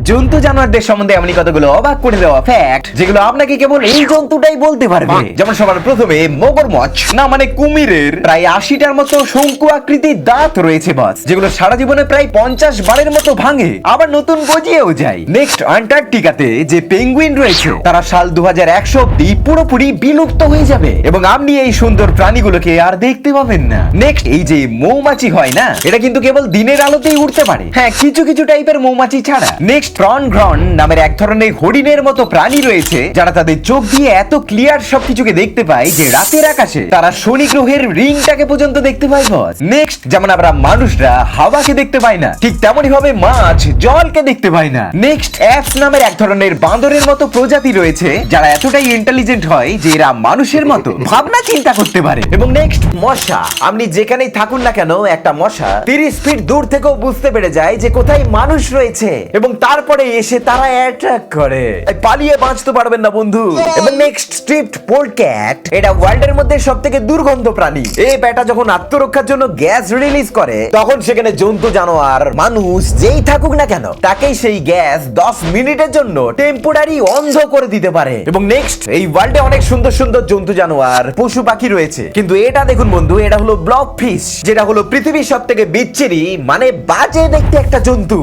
জন্তু জানোয়ারদের সম্বন্ধে এমনি কতগুলো অবাক করে দেওয়া ফ্যাক্ট যেগুলো আপনাকে কেবল এই জন্তুটাই বলতে পারবে। যেমন সবার প্রথমে মগরমাছ না মানে কুমিরের প্রায় 80টার মতো শঙ্কু আকৃতির দাঁত রয়েছে বস, যেগুলো সারা জীবনে প্রায় 50 বারের মতো ভাঙে আবার নতুন গজিয়েও যায়। নেক্সট আন্টার্কটিকাতে যে পেঙ্গুইন রয়েছে তারা সাল 2100 অব্দি পুরোপুরি বিলুপ্ত হয়ে যাবে এবং আপনি এই সুন্দর প্রাণীগুলোকে আর দেখতে পাবেন না। নেক্সট এই যে মৌমাছি হয় না, এটা কিন্তু কেবল দিনের আলোতেই উঠতে পারে, হ্যাঁ কিছু কিছু টাইপের মৌমাছি ছাড়া। নেক্সট ট্রনগ্রন নামের এক ধরনের হরিণের মতো প্রাণী রয়েছে যারা তাদের চোখ দিয়ে এত ক্লিয়ার সবকিছুকে দেখতে পায় যে রাতের আকাশে তারা শনি গ্রহের রিংটাকে পর্যন্ত দেখতে পায় বস। নেক্সট যেমন আমরা মানুষরা হাওয়াকে দেখতে পাই না, ঠিক তেমনই ভাবে মাছ জলকে দেখতে পায় না। নেক্সট অ্যাপস নামের এক ধরনের বাঁদরের মতো প্রজাতি রয়েছে যারা এতটাই ইন্টেলিজেন্ট হয় যে এরা মানুষের মতো ভাবনা চিন্তা করতে পারে। এবং নেক্সট মশা, আপনি যেখানেই থাকুন না কেন একটা মশা 30 ফিট দূর থেকেও বুঝতে পেরে যায় যে কোথায় মানুষ রয়েছে এবং তারপরে এসে তারা অ্যাটাক করে, পালিয়ে বাঁচতে পারবেন না বন্ধু। এবং নেক্সট স্ট্রিপ্ট পোলক্যাট, এটা ওয়ার্ল্ডের মধ্যে সবথেকে দুর্গন্ধ প্রাণী। এই ব্যাটা যখন আত্মরক্ষার জন্য গ্যাস রিলিজ করে তখন সেখানে জন্তু জানোয়ার মানুষ যেই থাকুক না কেন তাকেই সেই গ্যাস 10 মিনিটের জন্য টেম্পোরারি অন্ধ করে দিতে পারে। এবং নেক্সট এই ওয়ার্ল্ডে অনেক সুন্দর সুন্দর জন্তু জানোয়ার পশু পাখি রয়েছে, কিন্তু এটা দেখুন বন্ধু, এটা হলো ব্লব ফিশ, যেটা হলো পৃথিবীর সবথেকে বিচ্ছিরি মানে বাজে দেখতে একটা জন্তু।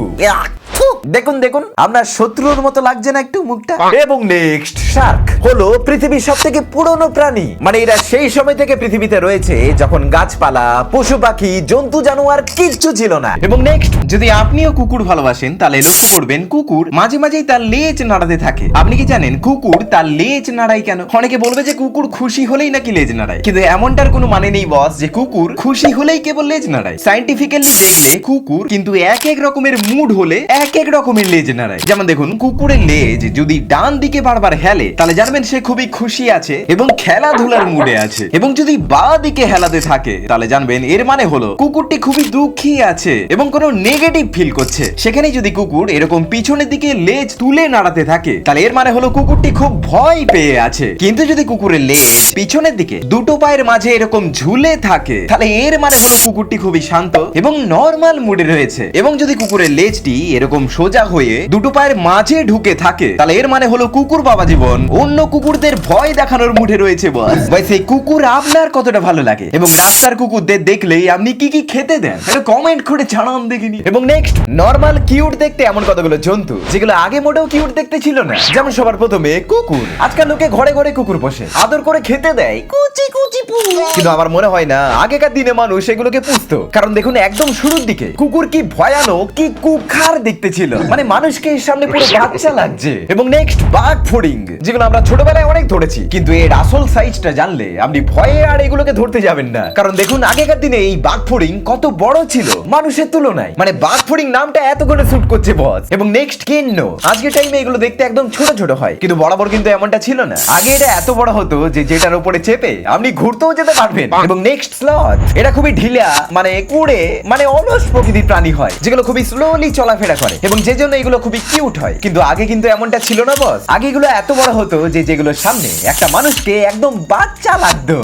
দেখুন দেখুন আপনার শত্রুর মতো লাগছে না একটু মুখটা। এবং নেক্সট শার্ক হলো পৃথিবীর সবথেকে পুরনো প্রাণী, মানে এরা সেই সময় থেকে পৃথিবীতে রয়েছে যখন গাছপালা পশু পাখি জন্তু জানোয়ার কিচ্ছু ছিল না। এবং নেক্সট যদি আপনিও কুকুর ভালোবাসেন তাহলে লক্ষ্য করবেন কুকুর মাঝে মাঝেই তার লেজ নাড়াতে থাকে। আপনি কি জানেন কুকুর তার লেজ নাড়ায় কেন? অনেকে বলবে যে কুকুর খুশি হলেই নাকি লেজ নাড়ায়, কিন্তু এমনটার কোনো মানে নেই বস যে কুকুর খুশি হলেই কেবল লেজ নাড়ায়। সাইন্টিফিক্যালি দেখলে কুকুর কিন্তু এক এক রকমের মুড হলে এক এক রকমের লেজ নাড়ায়। যেমন দেখুন কুকুরের লেজ যদি ডান দিকে বারবার হেলে তাহলে জানবেন সে খুবই খুশি আছে এবং খেলাধুলার মুডে আছে, এবং যদি বাঁ দিকে হেলাতে থাকে তাহলে জানবেন এর মানে হলো কুকুরটি খুবই দুঃখী আছে এবং কোনো নেগেটিভ ফিল করছে। সেখানে যদি কুকুর এরকম পিছনের দিকে লেজ তুলে নাড়াতে থাকে তাহলে এর মানে হলো কুকুরটি খুব ভয় পেয়ে আছে। কিন্তু যদি কুকুরের লেজ পিছনের দিকে দুটো পায়ের মাঝে এরকম ঝুলে থাকে তাহলে এর মানে হলো কুকুরটি খুবই শান্ত এবং নরমাল মুডে রয়েছে। এবং যদি কুকুরের লেজটি এরকম সোজা হয়ে দুটো পায়ের মাঝে ঢুকে থাকে তাহলে এর মানে হলো কুকুর বাবা জীবন অন্য কুকুরদের ভয় দেখানোর মুডে রয়েছে বস। ভাই সেই কুকুর আপনার কতটা ভালো লাগে এবং রাস্তার কুকুরদের দেখলেই আপনি কি কি খেতে দেন এটা কমেন্ট করে জানান দেখিনি। এবং নেক্সট নরমাল কিউট দেখতে এমন কতগুলো জন্তু যেগুলো আগে মোটেও কিউট দেখতে ছিল না। যেমন সবার প্রথমে কুকুর, আজকাল লোকে ঘরে ঘরে কুকুর পোষে, আদর করে খেতে দেয় কুচি কুচি পু, কিন্তু আমার মনে হয় না আগেকার দিনে মানুষ এগুলোকে পুষতো। কারণ দেখুন একদম শুরুর দিকে কুকুর কি ভয়ানক কি কুখার দেখতে ছিল, মানে মানুষকে এর সামনে পুরো বাচ্চা লাগছে। এবং নেক্সট বাঘ ফড়িং, যেগুলো আমরা ছোটবেলায় অনেক ধরেছি, কিন্তু এর আসল সাইজটা জানলে আপনি ভয়ে আর এগুলোকে ধরতে যাবেন না। কারণ দেখুন আগেকার দিনে এই বাঘ ফড়িং কত বড় ছিল মানুষের তুলনায়, মানে বাঘ ফড়িং নামটা এত করে স্যুট করছে বস। এবং নেক্সট কেন্ন, আজকের টাইমে এগুলো দেখতে একদম ছোট ছোট হয়, কিন্তু বরাবর কিন্তু এমনটা ছিল না। আগে এটা এত বড় হতো যে যেটার উপরে চেপে আপনি ঘুরতেও যেতে পারবেন। এবং নেক্সট স্লথ, এটা খুবই ঢিলা মানে কুড়ে মানে অলস প্রকৃতির প্রাণী হয়, যেগুলো খুবই স্লোলি চলাফেরা করে এবং যে জন্য এগুলো খুবই কিউট হয়। কিন্তু আগে কিন্তু এমনটা ছিল না বস, আগে এগুলো এত বড় হতো যে যেগুলোর সামনে একটা মানুষকে একদম বাচ্চা লাগতো।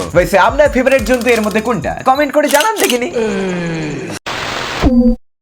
আপনার ফেভারিট জন্তু এর মধ্যে কোনটা? কমেন্ট করে জানান দেখিনি।